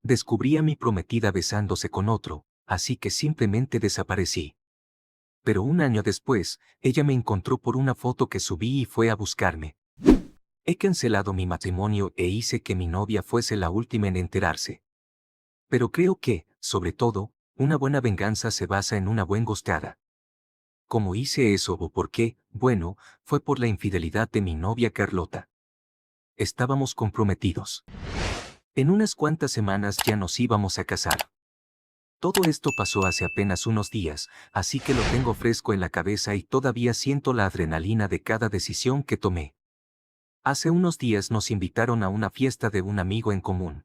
Descubrí a mi prometida besándose con otro, así que simplemente desaparecí. Pero un año después, ella me encontró por una foto que subí y fue a buscarme. He cancelado mi matrimonio e hice que mi novia fuese la última en enterarse. Pero creo que, sobre todo, una buena venganza se basa en una buena ghosteada. ¿Cómo hice eso o por qué? Bueno, fue por la infidelidad de mi novia Carlota. Estábamos comprometidos. En unas cuantas semanas ya nos íbamos a casar. Todo esto pasó hace apenas unos días, así que lo tengo fresco en la cabeza y todavía siento la adrenalina de cada decisión que tomé. Hace unos días nos invitaron a una fiesta de un amigo en común.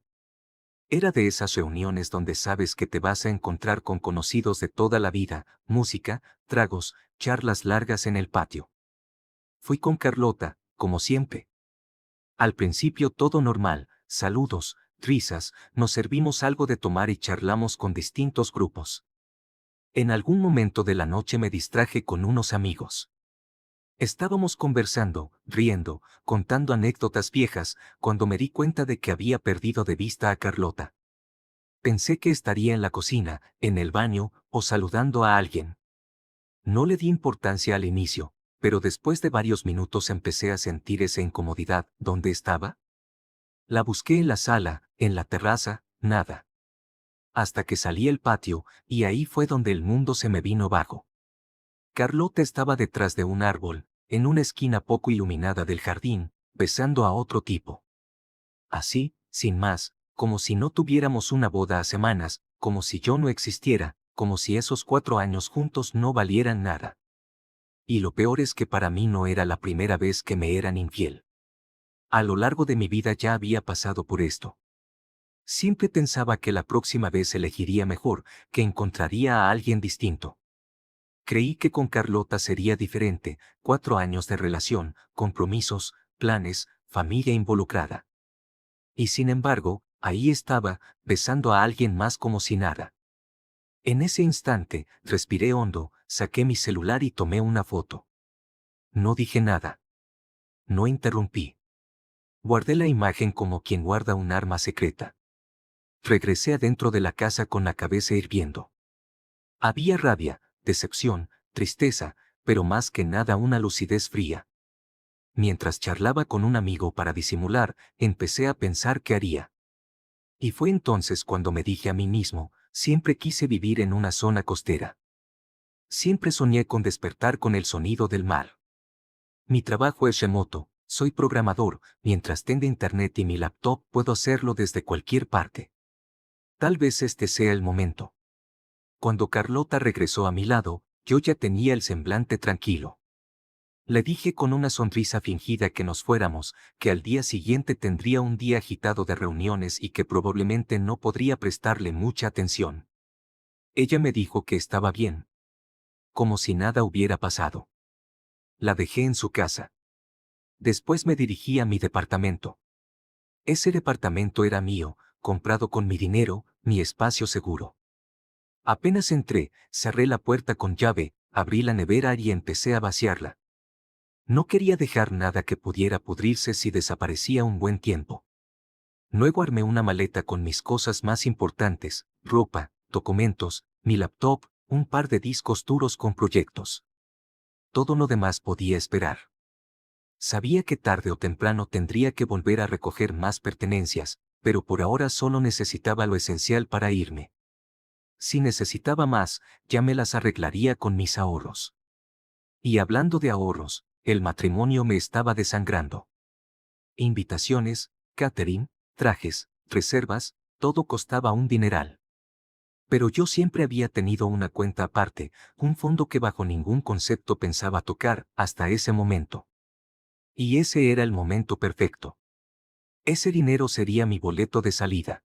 Era de esas reuniones donde sabes que te vas a encontrar con conocidos de toda la vida, música, tragos, charlas largas en el patio. Fui con Carlota, como siempre. Al principio todo normal, saludos, risas, nos servimos algo de tomar y charlamos con distintos grupos. En algún momento de la noche me distraje con unos amigos. Estábamos conversando, riendo, contando anécdotas viejas, cuando me di cuenta de que había perdido de vista a Carlota. Pensé que estaría en la cocina, en el baño, o saludando a alguien. No le di importancia al inicio, pero después de varios minutos empecé a sentir esa incomodidad. ¿Dónde estaba? La busqué en la sala, en la terraza, nada. Hasta que salí al patio, y ahí fue donde el mundo se me vino abajo. Carlota estaba detrás de un árbol, en una esquina poco iluminada del jardín, besando a otro tipo. Así, sin más, como si no tuviéramos una boda a semanas, como si yo no existiera, como si esos 4 años juntos no valieran nada. Y lo peor es que para mí no era la primera vez que me eran infiel. A lo largo de mi vida ya había pasado por esto. Siempre pensaba que la próxima vez elegiría mejor, que encontraría a alguien distinto. Creí que con Carlota sería diferente, 4 años de relación, compromisos, planes, familia involucrada. Y sin embargo, ahí estaba, besando a alguien más como si nada. En ese instante, respiré hondo, saqué mi celular y tomé una foto. No dije nada. No interrumpí. Guardé la imagen como quien guarda un arma secreta. Regresé adentro de la casa con la cabeza hirviendo. Había rabia, decepción, tristeza, pero más que nada una lucidez fría. Mientras charlaba con un amigo para disimular, empecé a pensar qué haría. Y fue entonces cuando me dije a mí mismo, siempre quise vivir en una zona costera. Siempre soñé con despertar con el sonido del mar. Mi trabajo es remoto, soy programador, mientras tenga internet y mi laptop puedo hacerlo desde cualquier parte. Tal vez este sea el momento. Cuando Carlota regresó a mi lado, yo ya tenía el semblante tranquilo. Le dije con una sonrisa fingida que nos fuéramos, que al día siguiente tendría un día agitado de reuniones y que probablemente no podría prestarle mucha atención. Ella me dijo que estaba bien. Como si nada hubiera pasado. La dejé en su casa. Después me dirigí a mi departamento. Ese departamento era mío, comprado con mi dinero, mi espacio seguro. Apenas entré, cerré la puerta con llave, abrí la nevera y empecé a vaciarla. No quería dejar nada que pudiera pudrirse si desaparecía un buen tiempo. Luego armé una maleta con mis cosas más importantes, ropa, documentos, mi laptop, un par de discos duros con proyectos. Todo lo demás podía esperar. Sabía que tarde o temprano tendría que volver a recoger más pertenencias, pero por ahora solo necesitaba lo esencial para irme. Si necesitaba más, ya me las arreglaría con mis ahorros. Y hablando de ahorros, el matrimonio me estaba desangrando. Invitaciones, catering, trajes, reservas, todo costaba un dineral. Pero yo siempre había tenido una cuenta aparte, un fondo que bajo ningún concepto pensaba tocar hasta ese momento. Y ese era el momento perfecto. Ese dinero sería mi boleto de salida.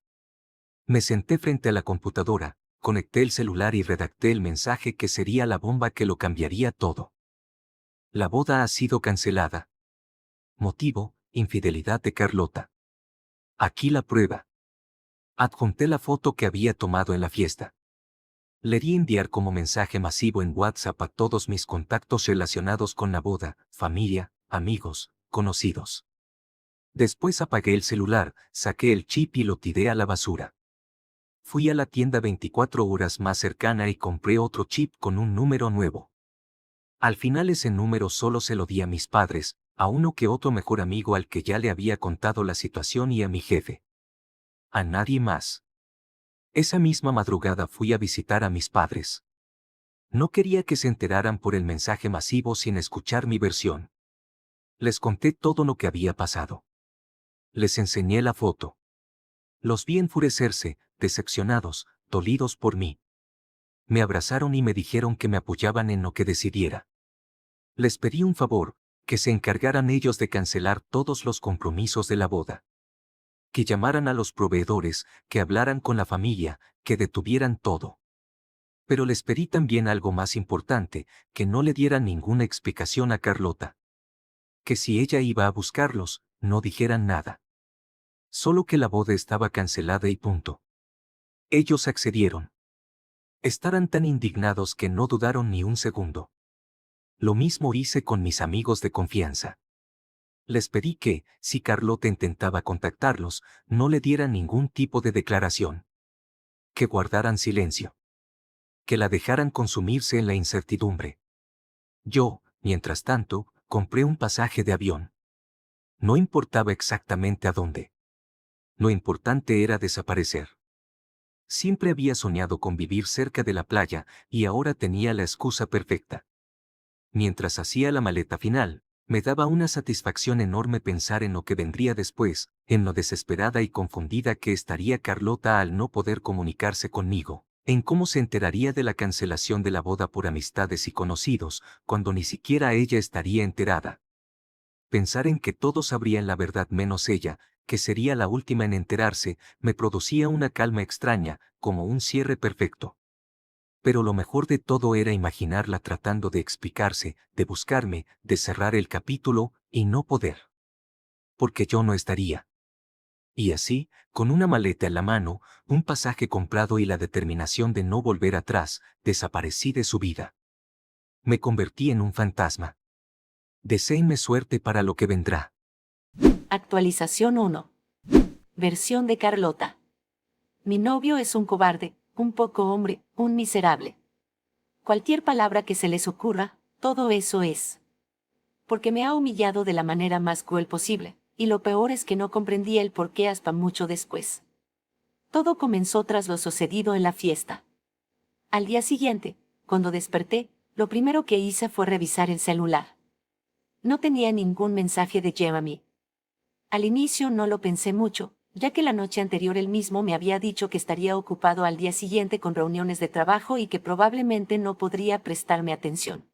Me senté frente a la computadora, conecté el celular y redacté el mensaje que sería la bomba que lo cambiaría todo. La boda ha sido cancelada. Motivo, infidelidad de Carlota. Aquí la prueba. Adjunté la foto que había tomado en la fiesta. Le di enviar como mensaje masivo en WhatsApp a todos mis contactos relacionados con la boda, familia, amigos, conocidos. Después apagué el celular, saqué el chip y lo tiré a la basura. Fui a la tienda 24 horas más cercana y compré otro chip con un número nuevo. Al final ese número solo se lo di a mis padres, a uno que otro mejor amigo al que ya le había contado la situación y a mi jefe. A nadie más. Esa misma madrugada fui a visitar a mis padres. No quería que se enteraran por el mensaje masivo sin escuchar mi versión. Les conté todo lo que había pasado. Les enseñé la foto. Los vi enfurecerse, decepcionados, dolidos por mí. Me abrazaron y me dijeron que me apoyaban en lo que decidiera. Les pedí un favor, que se encargaran ellos de cancelar todos los compromisos de la boda. Que llamaran a los proveedores, que hablaran con la familia, que detuvieran todo. Pero les pedí también algo más importante, que no le dieran ninguna explicación a Carlota. Que si ella iba a buscarlos, no dijeran nada. Solo que la boda estaba cancelada y punto. Ellos accedieron. Estaban tan indignados que no dudaron ni un segundo. Lo mismo hice con mis amigos de confianza. Les pedí que, si Carlota intentaba contactarlos, no le dieran ningún tipo de declaración. Que guardaran silencio. Que la dejaran consumirse en la incertidumbre. Yo, mientras tanto, compré un pasaje de avión. No importaba exactamente a dónde. Lo importante era desaparecer. Siempre había soñado con vivir cerca de la playa, y ahora tenía la excusa perfecta. Mientras hacía la maleta final, me daba una satisfacción enorme pensar en lo que vendría después, en lo desesperada y confundida que estaría Carlota al no poder comunicarse conmigo, en cómo se enteraría de la cancelación de la boda por amistades y conocidos, cuando ni siquiera ella estaría enterada. Pensar en que todos sabrían la verdad menos ella, que sería la última en enterarse, me producía una calma extraña, como un cierre perfecto. Pero lo mejor de todo era imaginarla tratando de explicarse, de buscarme, de cerrar el capítulo, y no poder. Porque yo no estaría. Y así, con una maleta en la mano, un pasaje comprado y la determinación de no volver atrás, desaparecí de su vida. Me convertí en un fantasma. Deséenme suerte para lo que vendrá. Actualización 1. Versión de Carlota. Mi novio es un cobarde, un poco hombre, un miserable. Cualquier palabra que se les ocurra, todo eso es. Porque me ha humillado de la manera más cruel posible, y lo peor es que no comprendí el por qué hasta mucho después. Todo comenzó tras lo sucedido en la fiesta. Al día siguiente, cuando desperté, lo primero que hice fue revisar el celular. No tenía ningún mensaje de Jeremy. Al inicio no lo pensé mucho, ya que la noche anterior él mismo me había dicho que estaría ocupado al día siguiente con reuniones de trabajo y que probablemente no podría prestarme atención.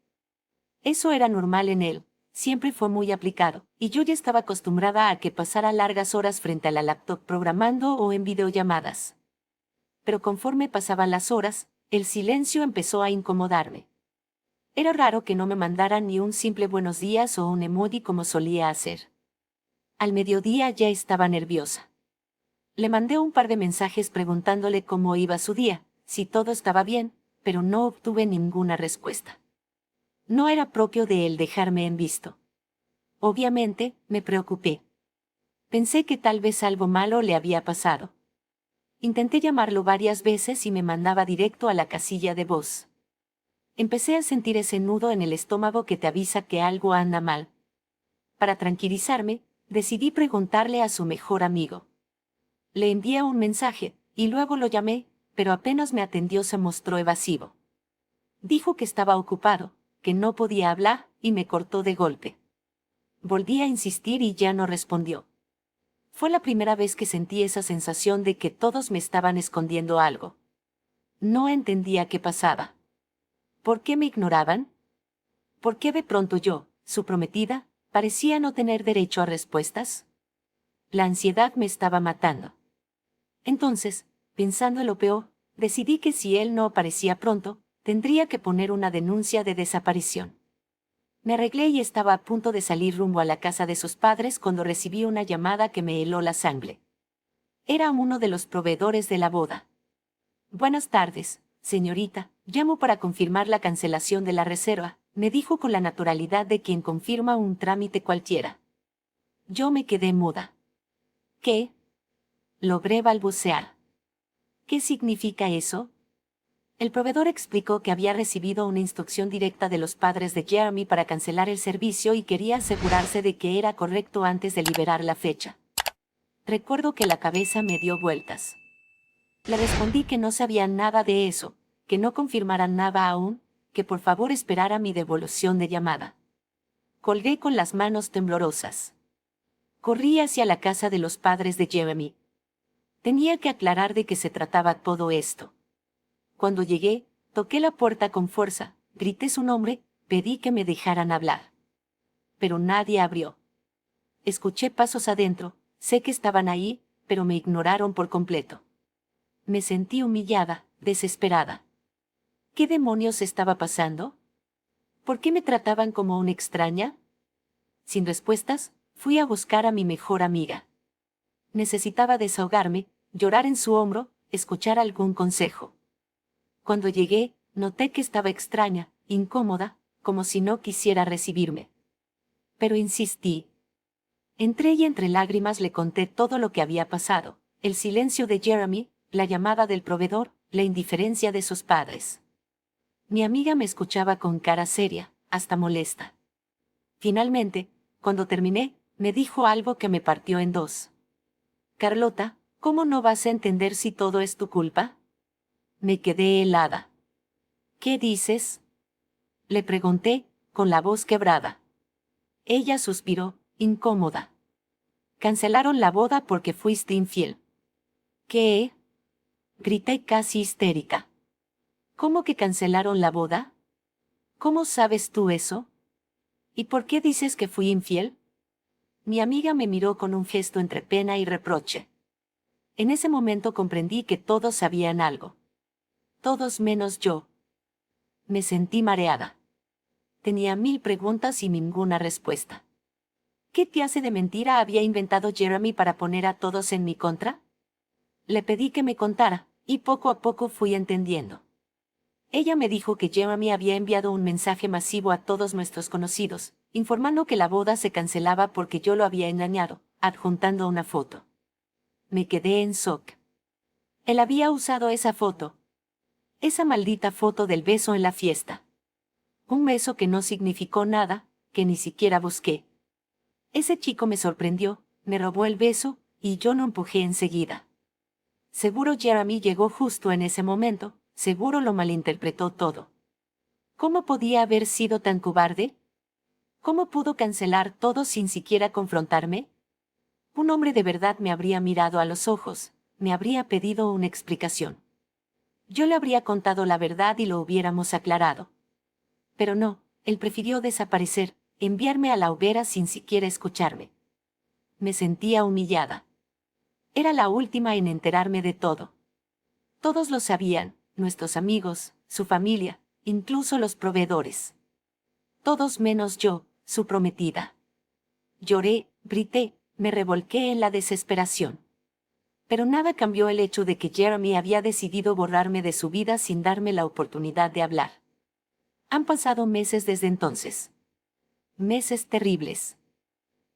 Eso era normal en él, siempre fue muy aplicado, y yo ya estaba acostumbrada a que pasara largas horas frente a la laptop programando o en videollamadas. Pero conforme pasaban las horas, el silencio empezó a incomodarme. Era raro que no me mandara ni un simple buenos días o un emoji como solía hacer. Al mediodía ya estaba nerviosa. Le mandé un par de mensajes preguntándole cómo iba su día, si todo estaba bien, pero no obtuve ninguna respuesta. No era propio de él dejarme en visto. Obviamente, me preocupé. Pensé que tal vez algo malo le había pasado. Intenté llamarlo varias veces y me mandaba directo a la casilla de voz. Empecé a sentir ese nudo en el estómago que te avisa que algo anda mal. Para tranquilizarme, decidí preguntarle a su mejor amigo. Le envié un mensaje, y luego lo llamé, pero apenas me atendió se mostró evasivo. Dijo que estaba ocupado, que no podía hablar, y me cortó de golpe. Volví a insistir y ya no respondió. Fue la primera vez que sentí esa sensación de que todos me estaban escondiendo algo. No entendía qué pasaba. ¿Por qué me ignoraban? ¿Por qué de pronto yo, su prometida, parecía no tener derecho a respuestas? La ansiedad me estaba matando. Entonces, pensando en lo peor, decidí que si él no aparecía pronto, tendría que poner una denuncia de desaparición. Me arreglé y estaba a punto de salir rumbo a la casa de sus padres cuando recibí una llamada que me heló la sangre. Era uno de los proveedores de la boda. Buenas tardes, señorita, llamo para confirmar la cancelación de la reserva, me dijo con la naturalidad de quien confirma un trámite cualquiera. Yo me quedé muda. ¿Qué? Logré balbucear. ¿Qué significa eso? El proveedor explicó que había recibido una instrucción directa de los padres de Jeremy para cancelar el servicio y quería asegurarse de que era correcto antes de liberar la fecha. Recuerdo que la cabeza me dio vueltas. Le respondí que no sabía nada de eso, que no confirmaran nada aún, que por favor esperara mi devolución de llamada. Colgué con las manos temblorosas. Corrí hacia la casa de los padres de Jeremy. Tenía que aclarar de qué se trataba todo esto. Cuando llegué, toqué la puerta con fuerza, grité su nombre, pedí que me dejaran hablar. Pero nadie abrió. Escuché pasos adentro, sé que estaban ahí, pero me ignoraron por completo. Me sentí humillada, desesperada. ¿Qué demonios estaba pasando? ¿Por qué me trataban como una extraña? Sin respuestas, fui a buscar a mi mejor amiga. Necesitaba desahogarme, llorar en su hombro, escuchar algún consejo. Cuando llegué, noté que estaba extraña, incómoda, como si no quisiera recibirme. Pero insistí. Entré y entre lágrimas le conté todo lo que había pasado, el silencio de Jeremy, la llamada del proveedor, la indiferencia de sus padres. Mi amiga me escuchaba con cara seria, hasta molesta. Finalmente, cuando terminé, me dijo algo que me partió en dos. Carlota, ¿cómo no vas a entender si todo es tu culpa? Me quedé helada. ¿Qué dices? Le pregunté, con la voz quebrada. Ella suspiró, incómoda. Cancelaron la boda porque fuiste infiel. ¿Qué? Grité casi histérica. ¿Cómo que cancelaron la boda? ¿Cómo sabes tú eso? ¿Y por qué dices que fui infiel? Mi amiga me miró con un gesto entre pena y reproche. En ese momento comprendí que todos sabían algo. Todos menos yo. Me sentí mareada. Tenía 1000 preguntas y ninguna respuesta. ¿Qué clase de mentira había inventado Jeremy para poner a todos en mi contra? Le pedí que me contara, y poco a poco fui entendiendo. Ella me dijo que Jeremy había enviado un mensaje masivo a todos nuestros conocidos, informando que la boda se cancelaba porque yo lo había engañado, adjuntando una foto. Me quedé en shock. Él había usado esa foto. Esa maldita foto del beso en la fiesta. Un beso que no significó nada, que ni siquiera busqué. Ese chico me sorprendió, me robó el beso, y yo no empujé enseguida. Seguro Jeremy llegó justo en ese momento, seguro lo malinterpretó todo. ¿Cómo podía haber sido tan cobarde? ¿Cómo pudo cancelar todo sin siquiera confrontarme? Un hombre de verdad me habría mirado a los ojos, me habría pedido una explicación. Yo le habría contado la verdad y lo hubiéramos aclarado. Pero no, él prefirió desaparecer, enviarme a la hoguera sin siquiera escucharme. Me sentía humillada. Era la última en enterarme de todo. Todos lo sabían, nuestros amigos, su familia, incluso los proveedores. Todos menos yo, su prometida. Lloré, grité, me revolqué en la desesperación. Pero nada cambió el hecho de que Jeremy había decidido borrarme de su vida sin darme la oportunidad de hablar. Han pasado meses desde entonces. Meses terribles.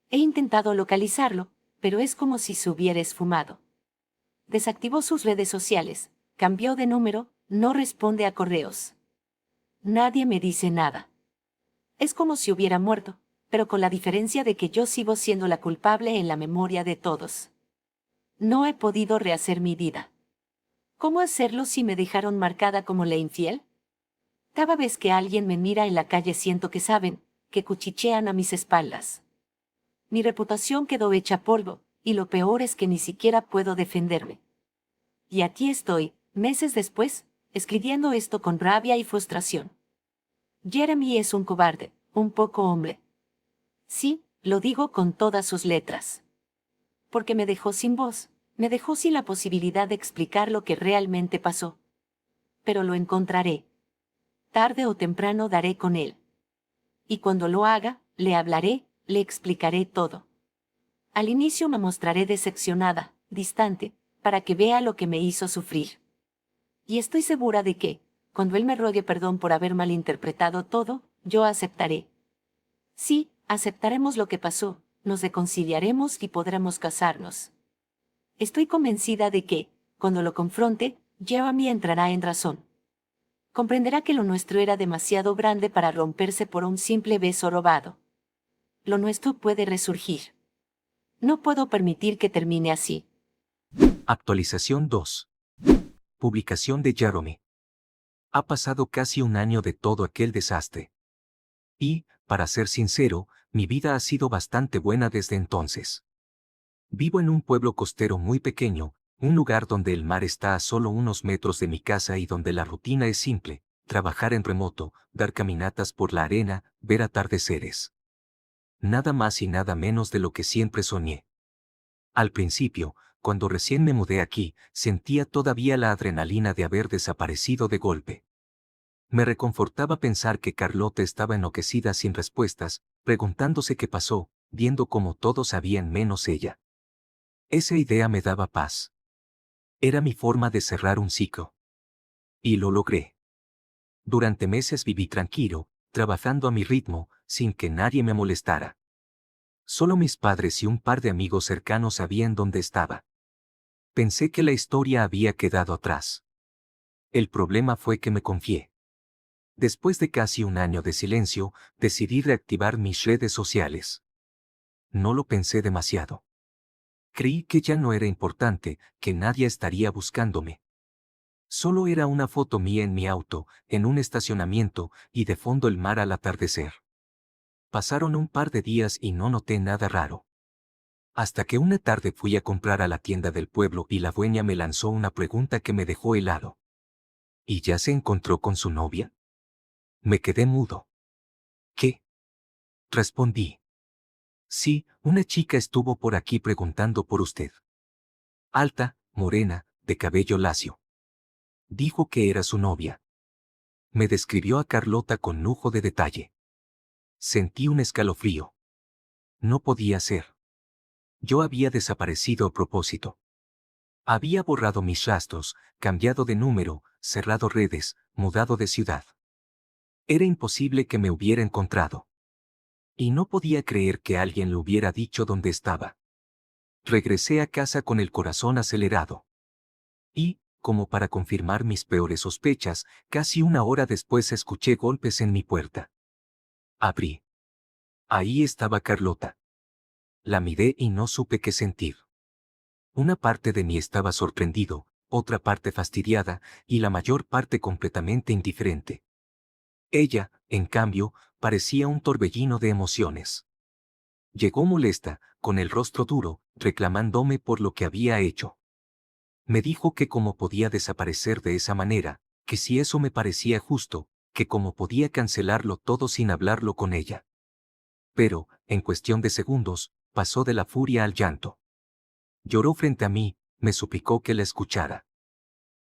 He intentado localizarlo, pero es como si se hubiera esfumado. Desactivó sus redes sociales, cambió de número, no responde a correos. Nadie me dice nada. Es como si hubiera muerto, pero con la diferencia de que yo sigo siendo la culpable en la memoria de todos. No he podido rehacer mi vida. ¿Cómo hacerlo si me dejaron marcada como la infiel? Cada vez que alguien me mira en la calle siento que saben, que cuchichean a mis espaldas. Mi reputación quedó hecha polvo, y lo peor es que ni siquiera puedo defenderme. Y aquí estoy, meses después, escribiendo esto con rabia y frustración. Jeremy es un cobarde, un poco hombre. Sí, lo digo con todas sus letras. Porque me dejó sin voz, me dejó sin la posibilidad de explicar lo que realmente pasó. Pero lo encontraré. Tarde o temprano daré con él. Y cuando lo haga, le hablaré, le explicaré todo. Al inicio me mostraré decepcionada, distante, para que vea lo que me hizo sufrir. Y estoy segura de que, cuando él me rogue perdón por haber malinterpretado todo, yo aceptaré. Sí, aceptaremos lo que pasó, nos reconciliaremos y podremos casarnos. Estoy convencida de que, Cuando lo confronte, Jeremy entrará en razón. Comprenderá que lo nuestro era demasiado grande para romperse por un simple beso robado. Lo nuestro puede resurgir. No puedo permitir que termine así. Actualización 2. Publicación de Jeremy. Ha pasado casi un año de todo aquel desastre. Y, para ser sincero, mi vida ha sido bastante buena desde entonces. Vivo en un pueblo costero muy pequeño, un lugar donde el mar está a solo unos metros de mi casa y donde la rutina es simple: trabajar en remoto, dar caminatas por la arena, ver atardeceres. Nada más y nada menos de lo que siempre soñé. Al principio, cuando recién me mudé aquí, sentía todavía la adrenalina de haber desaparecido de golpe. Me reconfortaba pensar que Carlota estaba enloquecida sin respuestas, preguntándose qué pasó, viendo cómo todos sabían menos ella. Esa idea me daba paz. Era mi forma de cerrar un ciclo. Y lo logré. Durante meses viví tranquilo, trabajando a mi ritmo, sin que nadie me molestara. Solo mis padres y un par de amigos cercanos sabían dónde estaba. Pensé que la historia había quedado atrás. El problema fue que me confié. Después de casi un año de silencio, decidí reactivar mis redes sociales. No lo pensé demasiado. Creí que ya no era importante, que nadie estaría buscándome. Solo era una foto mía en mi auto, en un estacionamiento, y de fondo el mar al atardecer. Pasaron un par de días y no noté nada raro. Hasta que una tarde fui a comprar a la tienda del pueblo y la dueña me lanzó una pregunta que me dejó helado. ¿Y ya se encontró con su novia? Me quedé mudo. ¿Qué? Respondí. Sí, una chica estuvo por aquí preguntando por usted. Alta, morena, de cabello lacio. Dijo que era su novia. Me describió a Carlota con lujo de detalle. Sentí un escalofrío. No podía ser. Yo había desaparecido a propósito. Había borrado mis rastros, cambiado de número, cerrado redes, mudado de ciudad. Era imposible que me hubiera encontrado. Y no podía creer que alguien le hubiera dicho dónde estaba. Regresé a casa con el corazón acelerado. Y, como para confirmar mis peores sospechas, casi una hora después escuché golpes en mi puerta. Abrí. Ahí estaba Carlota. La miré y no supe qué sentir. Una parte de mí estaba sorprendido, otra parte fastidiada, y la mayor parte completamente indiferente. Ella, en cambio, parecía un torbellino de emociones. Llegó molesta, con el rostro duro, reclamándome por lo que había hecho. Me dijo que cómo podía desaparecer de esa manera, que si eso me parecía justo, que cómo podía cancelarlo todo sin hablarlo con ella. Pero, en cuestión de segundos, pasó de la furia al llanto. Lloró frente a mí, me suplicó que la escuchara.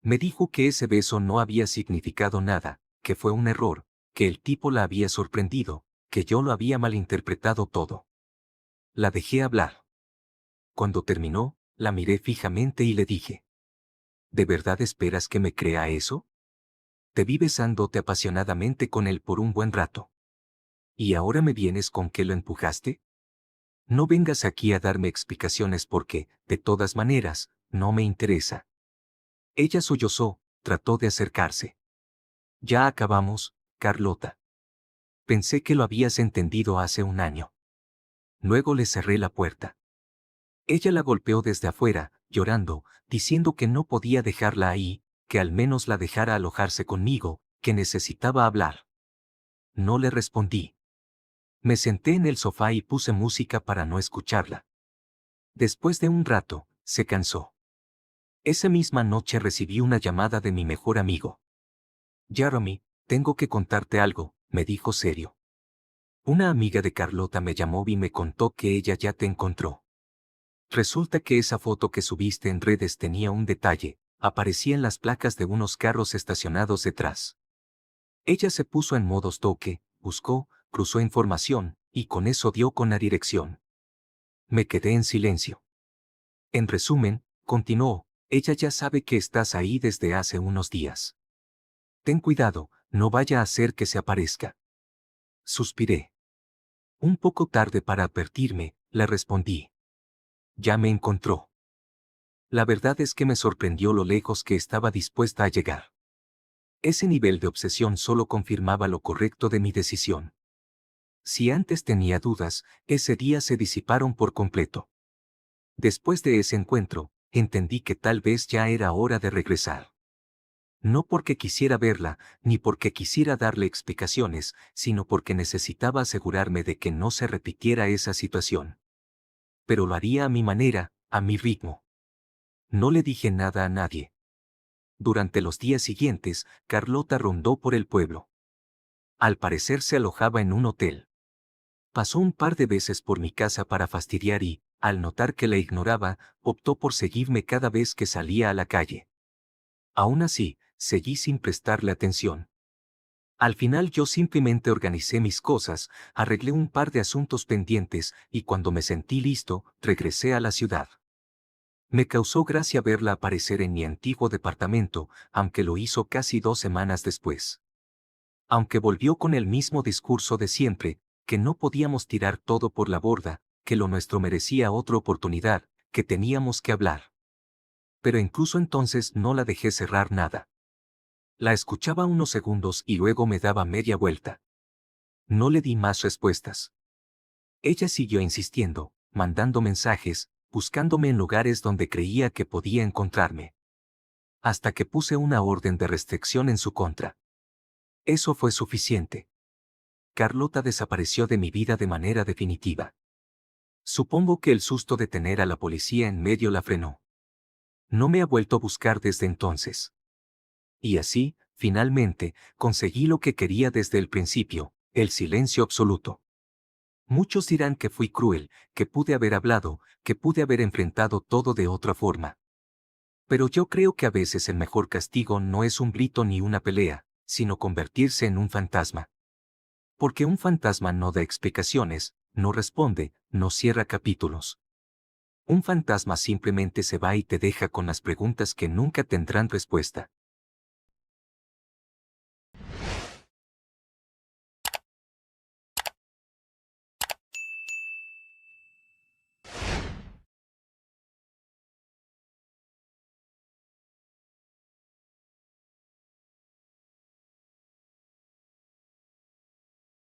Me dijo que ese beso no había significado nada, que fue un error, que el tipo la había sorprendido, que yo lo había malinterpretado todo. La dejé hablar. Cuando terminó, la miré fijamente y le dije: ¿de verdad esperas que me crea eso? Te vi besándote apasionadamente con él por un buen rato. ¿Y ahora me vienes con que lo empujaste? No vengas aquí a darme explicaciones porque, de todas maneras, no me interesa. Ella sollozó, trató de acercarse. Ya acabamos, Carlota. Pensé que lo habías entendido hace un año. Luego le cerré la puerta. Ella la golpeó desde afuera, llorando, diciendo que no podía dejarla ahí, que al menos la dejara alojarse conmigo, que necesitaba hablar. No le respondí. Me senté en el sofá y puse música para no escucharla. Después de un rato, se cansó. Esa misma noche recibí una llamada de mi mejor amigo. Jeremy, tengo que contarte algo, me dijo serio. Una amiga de Carlota me llamó y me contó que ella ya te encontró. Resulta que esa foto que subiste en redes tenía un detalle: aparecía en las placas de unos carros estacionados detrás. Ella se puso en modo toque, buscó, cruzó información, y con eso dio con la dirección. Me quedé en silencio. En resumen, continuó, ella ya sabe que estás ahí desde hace unos días. Ten cuidado, no vaya a hacer que se aparezca. Suspiré. Un poco tarde para advertirme, le respondí. Ya me encontró. La verdad es que me sorprendió lo lejos que estaba dispuesta a llegar. Ese nivel de obsesión solo confirmaba lo correcto de mi decisión. Si antes tenía dudas, ese día se disiparon por completo. Después de ese encuentro, entendí que tal vez ya era hora de regresar. No porque quisiera verla, ni porque quisiera darle explicaciones, sino porque necesitaba asegurarme de que no se repitiera esa situación. Pero lo haría a mi manera, a mi ritmo. No le dije nada a nadie. Durante los días siguientes, Carlota rondó por el pueblo. Al parecer se alojaba en un hotel. Pasó un par de veces por mi casa para fastidiar y, al notar que la ignoraba, optó por seguirme cada vez que salía a la calle. Aún así, seguí sin prestarle atención. Al final yo simplemente organicé mis cosas, arreglé un par de asuntos pendientes y cuando me sentí listo, regresé a la ciudad. Me causó gracia verla aparecer en mi antiguo departamento, aunque lo hizo casi 2 semanas después. Aunque volvió con el mismo discurso de siempre, que no podíamos tirar todo por la borda, que lo nuestro merecía otra oportunidad, que teníamos que hablar. Pero incluso entonces no la dejé cerrar nada. La escuchaba unos segundos y luego me daba media vuelta. No le di más respuestas. Ella siguió insistiendo, mandando mensajes, buscándome en lugares donde creía que podía encontrarme. Hasta que puse una orden de restricción en su contra. Eso fue suficiente. Carlota desapareció de mi vida de manera definitiva. Supongo que el susto de tener a la policía en medio la frenó. No me ha vuelto a buscar desde entonces. Y así, finalmente, conseguí lo que quería desde el principio, el silencio absoluto. Muchos dirán que fui cruel, que pude haber hablado, que pude haber enfrentado todo de otra forma. Pero yo creo que a veces el mejor castigo no es un grito ni una pelea, sino convertirse en un fantasma. Porque un fantasma no da explicaciones, no responde, no cierra capítulos. Un fantasma simplemente se va y te deja con las preguntas que nunca tendrán respuesta.